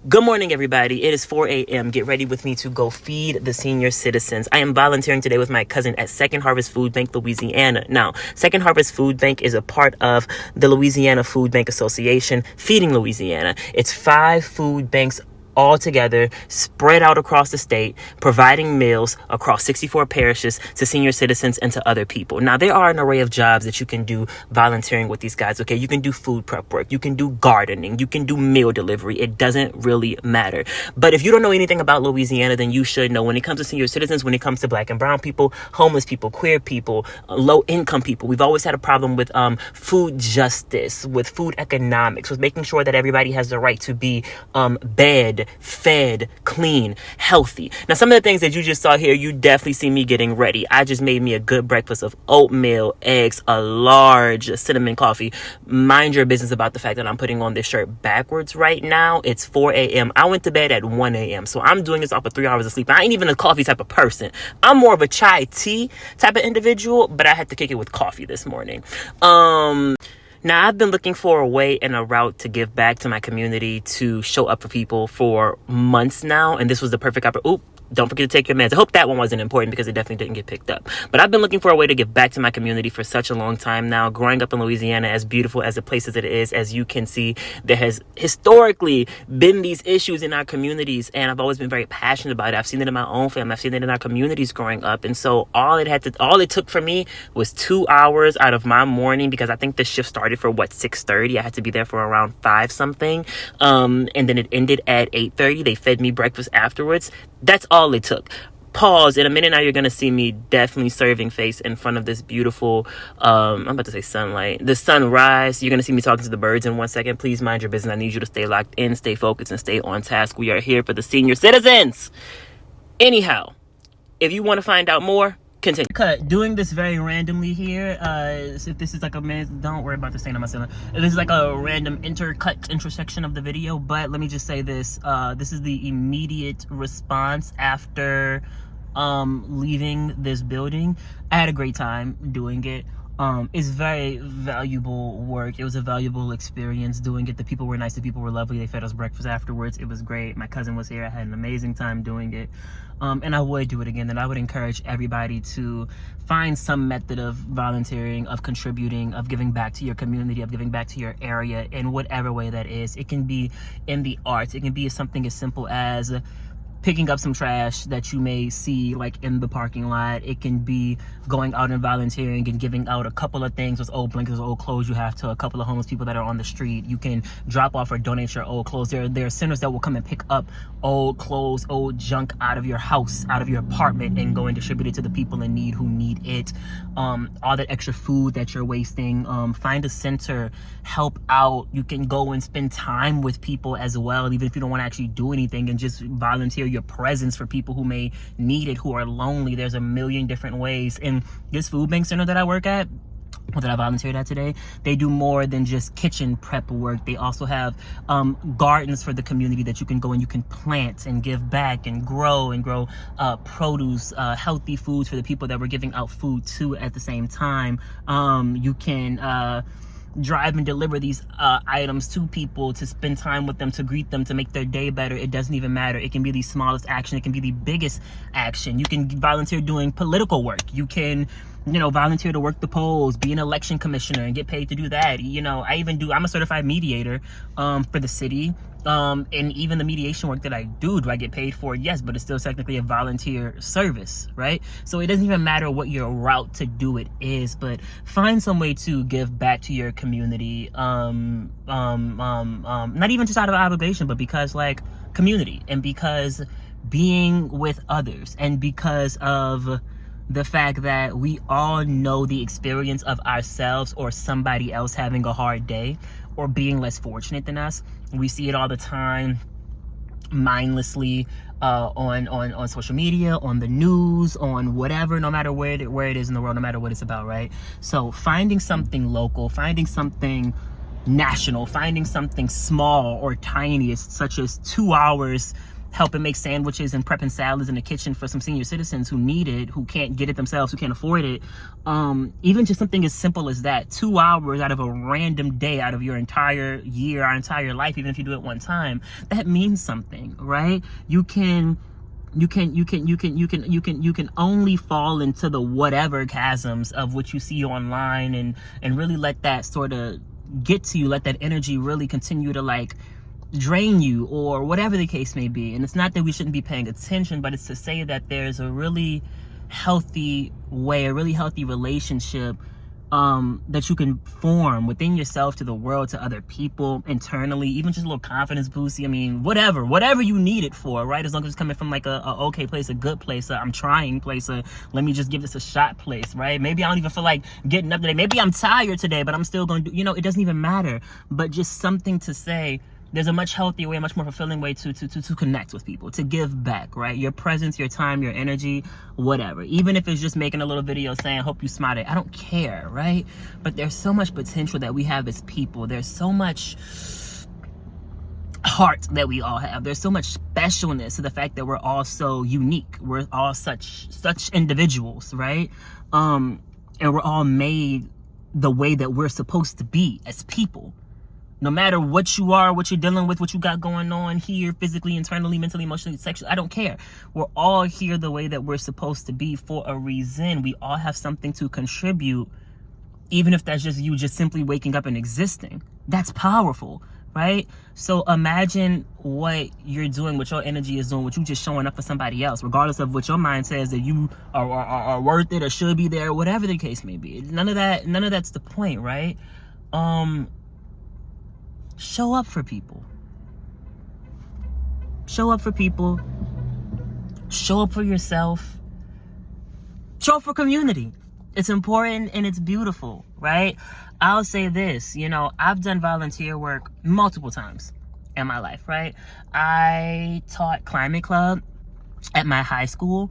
Good morning, everybody. It is 4 a.m. Get ready with me to go feed the senior citizens. I am volunteering today with my cousin at Second Harvest Food Bank, Louisiana. Now, Second Harvest Food Bank is a part of the Louisiana Food Bank Association, Feeding Louisiana. It's 5 food banks all together, spread out across the state, providing meals across 64 parishes to senior citizens and to other people. Now, there are an array of jobs that you can do volunteering with these guys, okay? You can do food prep work, you can do gardening, you can do meal delivery. It doesn't really matter. But if you don't know anything about Louisiana, then you should know when it comes to senior citizens, when it comes to Black and brown people, homeless people, queer people, low-income people. We've always had a problem with food justice, with food economics, with making sure that everybody has the right to be fed, clean, healthy. Now, some of the things that you just saw here, you definitely see me getting ready. I just made me a good breakfast of oatmeal, eggs, a large cinnamon coffee. Mind your business about the fact that I'm putting on this shirt backwards right now. It's 4 a.m. I went to bed at 1 a.m. So I'm doing this off of 3 hours of sleep. I ain't even a coffee type of person. I'm more of a chai tea type of individual, but I had to kick it with coffee this morning. Now, I've been looking for a way and a route to give back to my community, to show up for people for months now. And this was the perfect opportunity. Don't forget to take your meds. I hope that one wasn't important because it definitely didn't get picked up. But I've been looking for a way to give back to my community for such a long time now. Growing up in Louisiana, as beautiful as a place as it is, as you can see, there has historically been these issues in our communities. And I've always been very passionate about it. I've seen it in my own family. I've seen it in our communities growing up. And so all it took for me was 2 hours out of my morning, because I think the shift started for 6:30. I had to be there for around 5 something. And then it ended at 8:30. They fed me breakfast afterwards. That's all it took. Pause. In a minute now, you're going to see me definitely serving face in front of this beautiful, I'm about to say sunlight, the sunrise. You're going to see me talking to the birds in 1 second. Please mind your business. I need you to stay locked in, stay focused, and stay on task. We are here for the senior citizens. Anyhow, if you want to find out more, continue. Doing this very randomly here. If this is like a minute, don't worry about the stain on my ceiling. This is like a random intersection of the video, but let me just say this. This is the immediate response after leaving this building. I had a great time doing it. It's very valuable work. It was a valuable experience doing it. The people were nice. The people were lovely. They fed us breakfast afterwards. It was great. My cousin was here. I had an amazing time doing it. And I would do it again. And I would encourage everybody to find some method of volunteering, of contributing, of giving back to your community, of giving back to your area in whatever way that is. It can be in the arts. It can be something as simple as picking up some trash that you may see like in the parking lot. It can be going out and volunteering and giving out a couple of things, those old blankets, old clothes you have, to a couple of homeless people that are on the street. You can drop off or donate your old clothes. There are centers that will come and pick up old clothes, old junk out of your house, out of your apartment, and go and distribute it to the people in need who need it. All that extra food that you're wasting, find a center, help out. You can go and spend time with people as well, even if you don't want to actually do anything, and just volunteer your presence for people who may need it, who are lonely. There's a million different ways. And this food bank center that I work at, that I volunteered at today, they do more than just kitchen prep work. They also have gardens for the community that you can go and you can plant and give back and grow produce, healthy foods for the people that we're giving out food to at the same time. You can drive and deliver these items to people, to spend time with them, to greet them, to make their day better. It doesn't even matter. It can be the smallest action. It can be the biggest action. You can volunteer doing political work. You can, volunteer to work the polls, be an election commissioner and get paid to do that. I'm a certified mediator for the city. And even the mediation work that I do I get paid for? Yes, but it's still technically a volunteer service, right? So it doesn't even matter what your route to do it is, but find some way to give back to your community. Not even just out of obligation, but because community, and because being with others, and because of the fact that we all know the experience of ourselves or somebody else having a hard day or being less fortunate than us. We see it all the time, mindlessly, on social media, on the news, on whatever, no matter where it is in the world, no matter what it's about, right? So finding something local, finding something national, finding something small or tiny, such as 2 hours helping make sandwiches and prepping salads in the kitchen for some senior citizens who need it, who can't get it themselves, who can't afford it. Even just something as simple as that, 2 hours out of a random day, out of your entire year, our entire life, even if you do it one time, that means something, right? You can only fall into the whatever chasms of what you see online and really let that sort of get to you, let that energy really continue to like drain you or whatever the case may be. And it's not that we shouldn't be paying attention, but it's to say that there's a really healthy way, a really healthy relationship that you can form within yourself, to the world, to other people, internally, even just a little confidence boosty. I mean, whatever you need it for, right? As long as it's coming from like a okay place, a good place, I'm trying place, let me just give this a shot place, right? Maybe I don't even feel like getting up today. Maybe I'm tired today, but I'm still going to do, it doesn't even matter. But just something to say, there's a much healthier way, a much more fulfilling way to connect with people, to give back, right? Your presence, your time, your energy, whatever. Even if it's just making a little video saying, hope you smiled it. I don't care, right? But there's so much potential that we have as people. There's so much heart that we all have. There's so much specialness to the fact that we're all so unique. We're all such individuals, right? And we're all made the way that we're supposed to be as people. No matter what you are, what you're dealing with, what you got going on here, physically, internally, mentally, emotionally, sexually, I don't care. We're all here the way that we're supposed to be for a reason. We all have something to contribute, even if that's just you just simply waking up and existing. That's powerful, right? So imagine what you're doing, what your energy is doing, what you just showing up for somebody else, regardless of what your mind says that you are worth it or should be there, whatever the case may be. None of that's the point, right? Show up for people. Show up for people. Show up for yourself. Show up for community. It's important and it's beautiful, right? I'll say this, I've done volunteer work multiple times in my life, right? I taught Climate Club at my high school,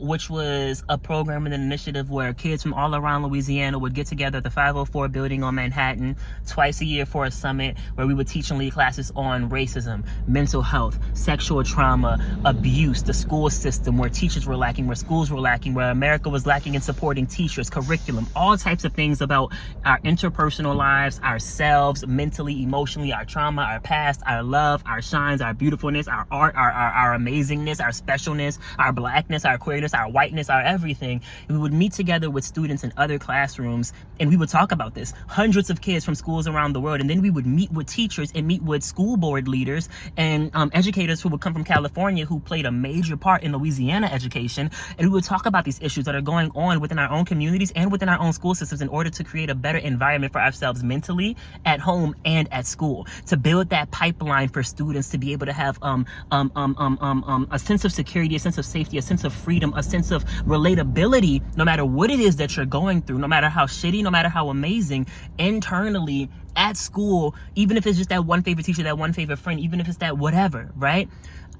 which was a program and an initiative where kids from all around Louisiana would get together at the 504 building on Manhattan twice a year for a summit where we would teach and lead classes on racism, mental health, sexual trauma, abuse, the school system, where teachers were lacking, where schools were lacking, where America was lacking in supporting teachers, curriculum, all types of things about our interpersonal lives, ourselves, mentally, emotionally, our trauma, our past, our love, our shines, our beautifulness, our art, our amazingness, our specialness, our blackness, our queerness, our whiteness, our everything. And we would meet together with students in other classrooms and we would talk about this. Hundreds of kids from schools around the world. And then we would meet with teachers and meet with school board leaders and educators who would come from California who played a major part in Louisiana education. And we would talk about these issues that are going on within our own communities and within our own school systems in order to create a better environment for ourselves mentally, at home, and at school. To build that pipeline for students to be able to have a sense of security, a sense of safety, a sense of freedom, a sense of relatability, no matter what it is that you're going through, no matter how shitty, no matter how amazing, internally, at school, even if it's just that one favorite teacher, that one favorite friend, even if it's that whatever, right?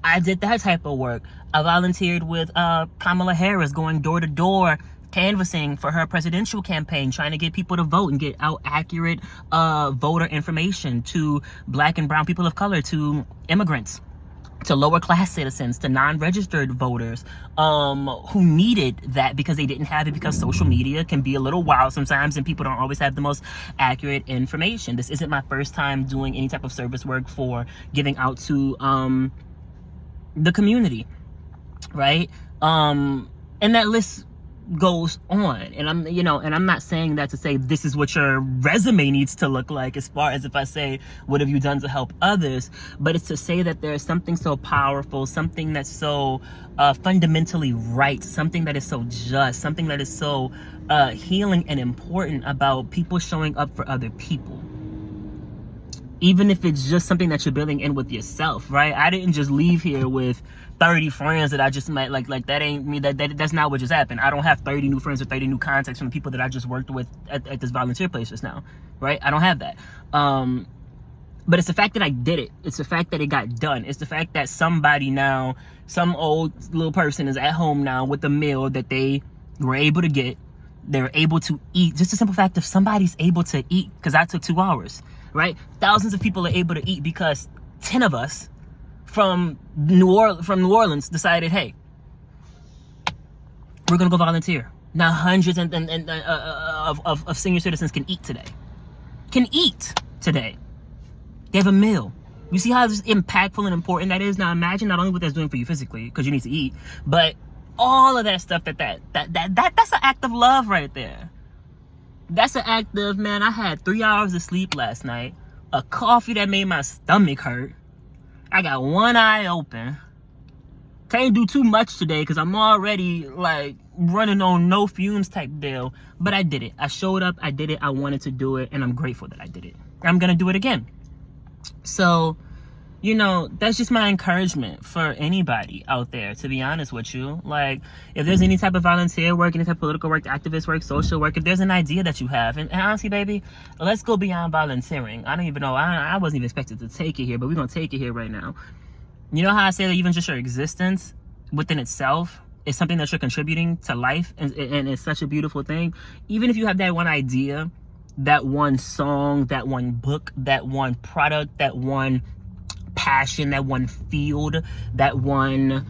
I did that type of work. I volunteered with Kamala Harris, going door to door, canvassing for her presidential campaign, trying to get people to vote and get out accurate voter information to Black and brown people of color, to immigrants, to lower class citizens, to non-registered voters who needed that because they didn't have it, because social media can be a little wild sometimes and people don't always have the most accurate information. This isn't my first time doing any type of service work for giving out to the community, right? And that list goes on, and I'm not saying that to say this is what your resume needs to look like, as far as if I say what have you done to help others, but it's to say that there's something so powerful, something that's so fundamentally right, something that is so just, something that is so healing and important about people showing up for other people. Even if it's just something that you're building in with yourself, right? I didn't just leave here with 30 friends that I just met. Like that ain't me. That's not what just happened. I don't have 30 new friends or 30 new contacts from the people that I just worked with at this volunteer place just now, right? I don't have that. But it's the fact that I did it. It's the fact that it got done. It's the fact that somebody now, some old little person is at home now with a meal that they were able to get. They're able to eat. Just the simple fact of somebody's able to eat, because I took 2 hours. Right? Thousands of people are able to eat because 10 of us from New Orleans decided, hey, we're gonna go volunteer. Now hundreds of senior citizens can eat today. They have a meal. You see how impactful and important that is? Now imagine not only what that's doing for you physically, because you need to eat, but all of that stuff that's an act of love right there. That's an act of, man, I had 3 hours of sleep last night, a coffee that made my stomach hurt. I got one eye open. Can't do too much today because I'm already like running on no fumes type deal. But I did it. I showed up. I did it. I wanted to do it. And I'm grateful that I did it. I'm going to do it again. So, you know, that's just my encouragement for anybody out there, to be honest with you. Like, if there's any type of volunteer work, any type of political work, activist work, social work, if there's an idea that you have, and honestly, baby, let's go beyond volunteering. I don't even know. I wasn't even expected to take it here, but we're going to take it here right now. You know how I say that even just your existence within itself is something that you're contributing to life, and it's such a beautiful thing. Even if you have that one idea, that one song, that one book, that one product, that one passion, that one field, that one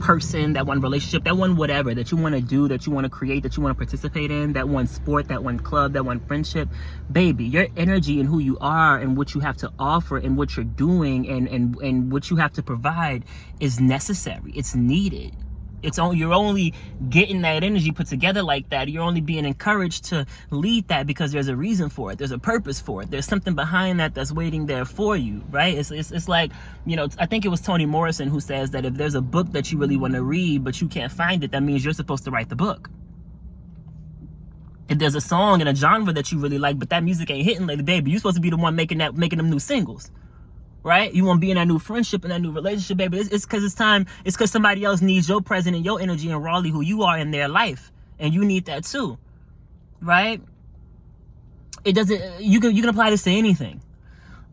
person, that one relationship, that one whatever that you want to do, that you want to create, that you want to participate in, that one sport, that one club, that one friendship, baby, your energy and who you are and what you have to offer and what you're doing and what you have to provide is necessary. It's needed. You're only getting that energy put together like that. You're only being encouraged to lead that because there's a reason for it. There's a purpose for it. There's something behind that that's waiting there for you, right? It's like, you know, I think it was Toni Morrison who says that if there's a book that you really want to read, but you can't find it, that means you're supposed to write the book. If there's a song and a genre that you really like, but that music ain't hitting lately, baby, you're supposed to be the one making them new singles. Right? You want to be in that new friendship and that new relationship, baby. It's because it's time. It's because somebody else needs your presence and your energy and Raleigh, who you are in their life. And you need that too. Right? It doesn't, you can apply this to anything.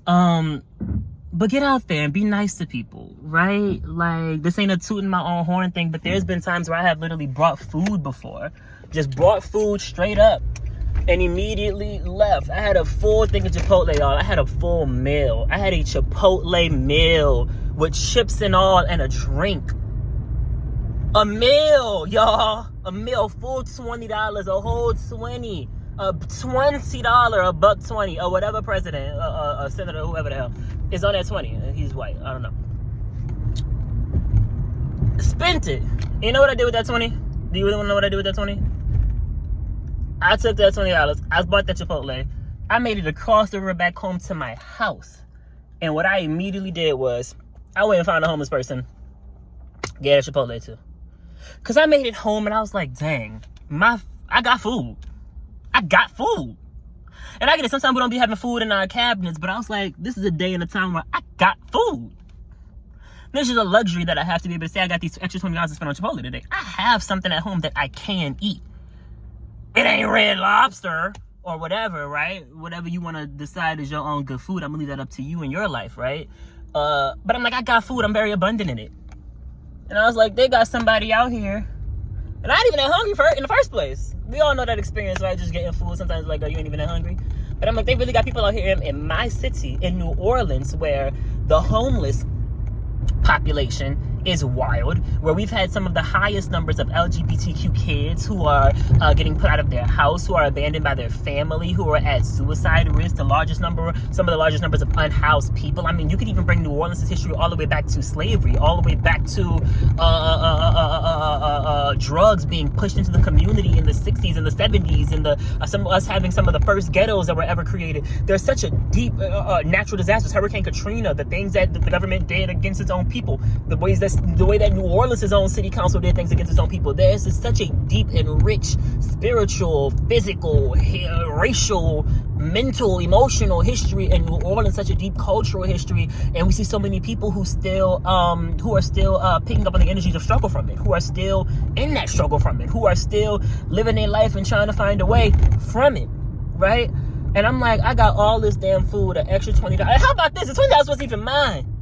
But get out there and be nice to people, right? Like, this ain't a tooting my own horn thing, but there's been times where I have literally brought food before. Just brought food straight up. And immediately left. I had a full thing of Chipotle, y'all. I had a full meal. I had a Chipotle meal with chips and all and a drink. A meal, y'all. A meal, full $20, a whole 20. A $20, $1.20, or whatever president, senator, whoever the hell, is on that 20. He's white. I don't know. Spent it. You know what I did with that 20? Do you really want to know what I did with that 20? I took that $20. I bought that Chipotle. I made it across the river back home to my house. And what I immediately did was, I went and found a homeless person. Gave a Chipotle too. Because I made it home and I was like, dang, I got food. I got food. And I get it, sometimes we don't be having food in our cabinets, but I was like, this is a day and a time where I got food. This is a luxury that I have to be able to say, I got these extra $20 to spend on Chipotle today. I have something at home that I can eat. It ain't Red Lobster or whatever, right? Whatever you want to decide is your own good food. I'm going to leave that up to you in your life, right? But I'm like, I got food. I'm very abundant in it. And I was like, they got somebody out here. And I ain't even that hungry for it in the first place. We all know that experience, right? Just getting food. Sometimes like, oh, you ain't even that hungry. But I'm like, they really got people out here in my city, in New Orleans, where the homeless population is wild, where we've had some of the highest numbers of LGBTQ kids who are getting put out of their house, who are abandoned by their family, who are at suicide risk, some of the largest numbers of unhoused people. I mean, you could even bring New Orleans' history all the way back to slavery, all the way back to drugs being pushed into the community in the 60s and the 70s, and some of us having some of the first ghettos that were ever created. There's such a deep natural disasters, Hurricane Katrina, the things that the government did against its own people, the way that New Orleans' own city council did things against its own people. There's such a deep and rich spiritual, physical, racial, mental, emotional history in New Orleans, such a deep cultural history, and we see so many people who are still picking up on the energies of struggle from it, who are still in that struggle from it, who are still living their life and trying to find a way from it, right? And I'm like, I got all this damn food, an extra $20. How about this? The $20 wasn't even mine.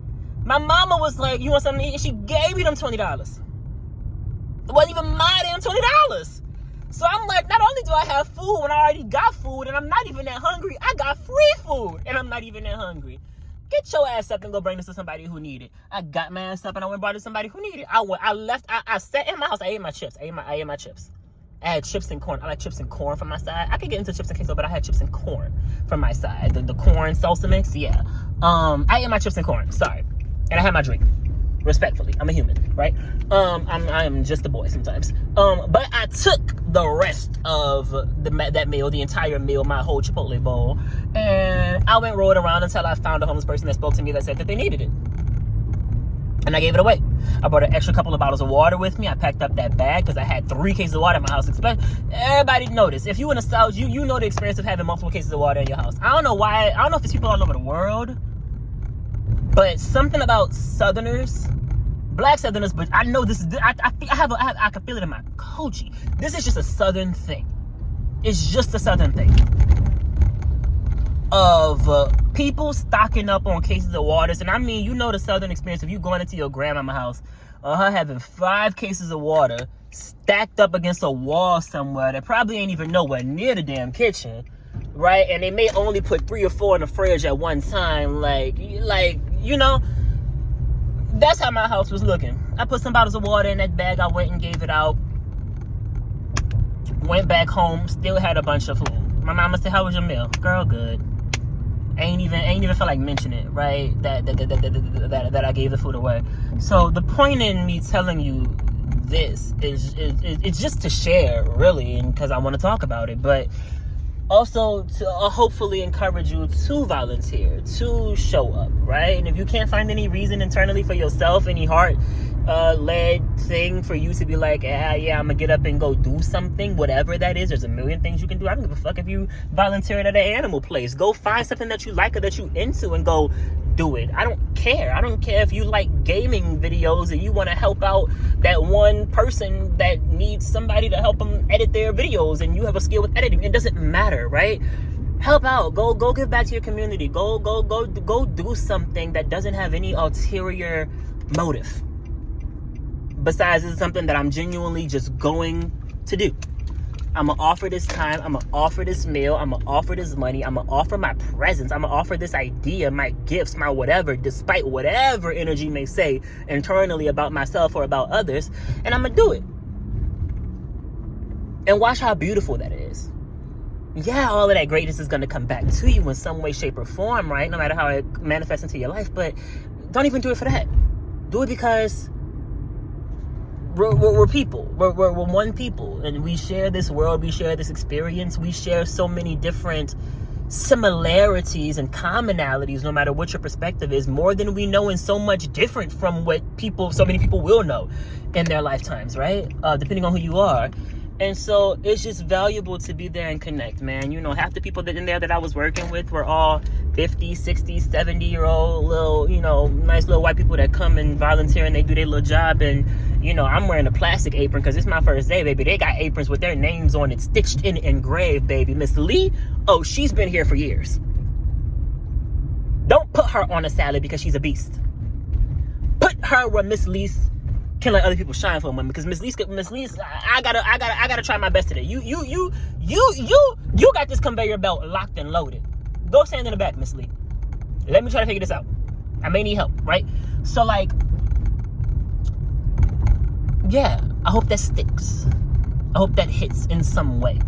My mama was like, you want something to eat? And she gave me them $20. It wasn't even my damn $20. So I'm like, not only do I have food when I already got food and I'm not even that hungry, I got free food and I'm not even that hungry. Get your ass up and go bring this to somebody who need it. I got my ass up and I went and brought it to somebody who needed it. I sat in my house. I ate my chips. I ate my chips. I had chips and corn. I like chips and corn from my side. I could get into chips and queso, but I had chips and corn from my side. The corn salsa mix, yeah. I ate my chips and corn. Sorry. And I had my drink. Respectfully, I'm a human, right? I'm just a boy sometimes. But I took the rest of that meal, the entire meal, my whole Chipotle bowl, and I went rolled around until I found a homeless person that spoke to me that said that they needed it, and I gave it away. I brought an extra couple of bottles of water with me. I packed up that bag because I had 3 cases of water in my house. Everybody know this. If you in the South, you know the experience of having multiple cases of water in your house. I don't know why. I don't know if it's people all over the world, but something about Southerners, Black Southerners, but I know this is, I can feel it in my culture. This is just a Southern thing. It's just a Southern thing of people stocking up on cases of waters. And I mean, you know the Southern experience of you going into your grandmama's house, her having 5 cases of water stacked up against a wall somewhere that probably ain't even nowhere near the damn kitchen, right? And they may only put 3 or 4 in the fridge at one time, like you know. That's how my house was looking. I put some bottles of water in that bag. I went and gave it out. Went back home. Still had a bunch of food. My mama said, "How was your meal?" Girl, good. Ain't even feel like mentioning it, right? That I gave the food away. So the point in me telling you this is it's just to share, really, and because I want to talk about it, but also to hopefully encourage you to volunteer, to show up, right? And if you can't find any reason internally for yourself, any heart-led thing for you to be like, yeah, I'm gonna get up and go do something, whatever that is, there's a million things you can do. I don't give a fuck if you volunteer at an animal place. Go find something that you like or that you into and go do it. I don't care. I don't care if you like gaming videos and you want to help out that one person that needs somebody to help them edit their videos and you have a skill with editing. It doesn't matter, right? Help out. Go give back to your community. Go do something that doesn't have any ulterior motive. Besides, it's something that I'm genuinely just going to do. I'm going to offer this time. I'm going to offer this meal. I'm going to offer this money. I'm going to offer my presence. I'm going to offer this idea, my gifts, my whatever, despite whatever energy may say internally about myself or about others. And I'm going to do it. And watch how beautiful that is. Yeah, all of that greatness is going to come back to you in some way, shape, or form, right? No matter how it manifests into your life. But don't even do it for that. Do it because we're people. We're one people, and we share this world. We share this experience. We share so many different similarities and commonalities, no matter what your perspective is, more than we know, and so much different from what so many people will know in their lifetimes, right? Depending on who you are. And so it's just valuable to be there and connect, man. You know, half the people that in there that I was working with were all 50, 60, 70-year-old little, you know, nice little white people that come and volunteer and they do their little job. And, you know, I'm wearing a plastic apron because it's my first day, baby. They got aprons with their names on it, stitched in, engraved, baby. Miss Lee, oh, she's been here for years. Don't put her on a salad because she's a beast. Put her where Miss Lee's can let other people shine for a moment, because Miss Lee's, I gotta try my best today. You got this conveyor belt locked and loaded. Go stand in the back, Miss Lee. Let me try to figure this out. I may need help, right? So, like, yeah, I hope that sticks. I hope that hits in some way.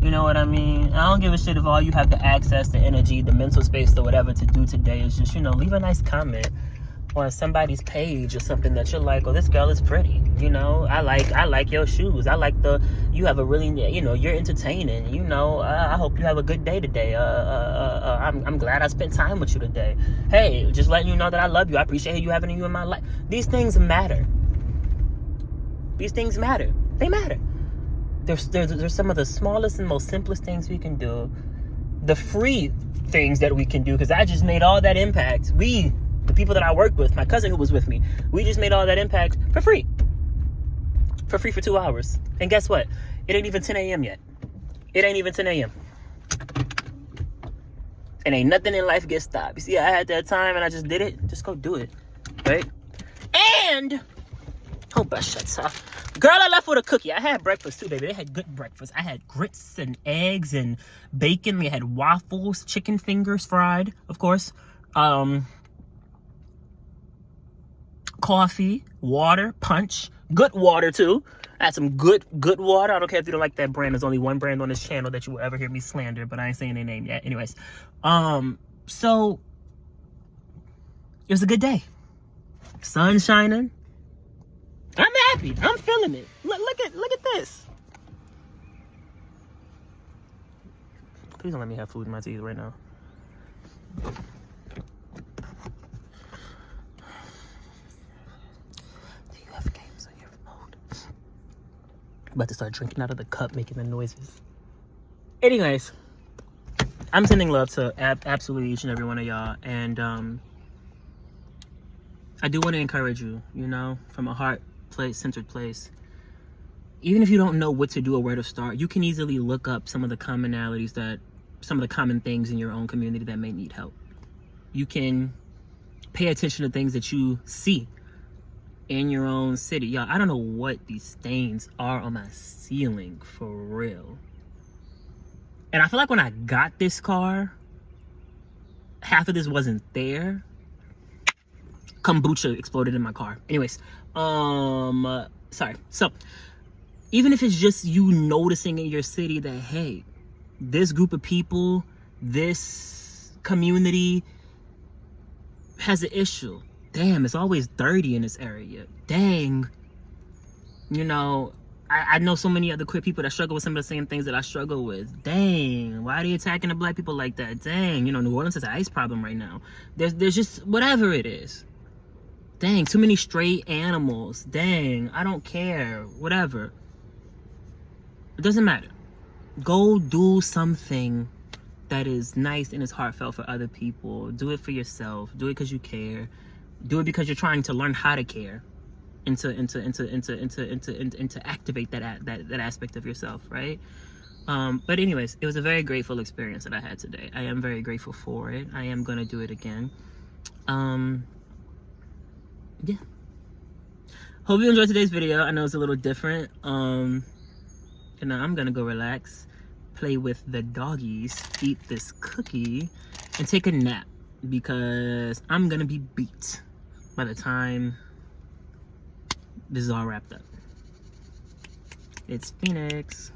You know what I mean? I don't give a shit if all you have the access, the energy, the mental space, or whatever to do today is just, you know, leave a nice comment on somebody's page or something that you're like, oh, this girl is pretty, you know, I like your shoes, you have a really, you know, you're entertaining, you know, I hope you have a good day today, I'm glad I spent time with you today, hey, just letting you know that I love you, I appreciate you having you in my life. These things matter. They matter. There's some of the smallest and most simplest things we can do, the free things that we can do, because I just made all that impact. The people that I work with, my cousin who was with me, we just made all that impact for free. For 2 hours. And guess what? It ain't even 10 a.m. yet. It ain't even 10 a.m. And ain't nothing in life gets stopped. You see, I had that time and I just did it. Just go do it. Right? And hope I shuts off. Girl, I left with a cookie. I had breakfast too, baby. They had good breakfast. I had grits and eggs and bacon. We had waffles, chicken fingers fried, of course. Coffee, water, punch, good water too. I had some good water. I don't care if you don't like that brand. There's only one brand on this channel that you will ever hear me slander, but I ain't saying their name yet. Anyways, so it was a good day. Sun shining. I'm happy. I'm feeling it. Look at this. Please don't let me have food in my teeth right now. About to start drinking out of the cup, making the noises. Anyways, I'm sending love to absolutely each and every one of y'all, and I do want to encourage you, you know, from a heart-centered place. Even if you don't know what to do or where to start, you can easily look up some of the commonalities some of the common things in your own community that may need help. You can pay attention to things that you see in your own city. Y'all, I don't know what these stains are on my ceiling, for real. And I feel like when I got this car, half of this wasn't there. Kombucha exploded in my car. Anyways, sorry. So, even if it's just you noticing in your city that, hey, this group of people, this community has an issue. Damn, it's always dirty in this area. Dang. You know, I know so many other queer people that struggle with some of the same things that I struggle with. Dang, why are they attacking the black people like that? Dang, you know, New Orleans has an ice problem right now. There's just whatever it is. Dang, too many stray animals. Dang, I don't care. Whatever. It doesn't matter. Go do something that is nice and is heartfelt for other people. Do it for yourself. Do it because you care. Do it because you're trying to learn how to care, and to activate that aspect of yourself, right? But anyways, it was a very grateful experience that I had today. I am very grateful for it. I am gonna do it again. Yeah. Hope you enjoyed today's video. I know it's a little different. And now I'm gonna go relax, play with the doggies, eat this cookie, and take a nap because I'm gonna be beat by the time this is all wrapped up. It's Phoenix.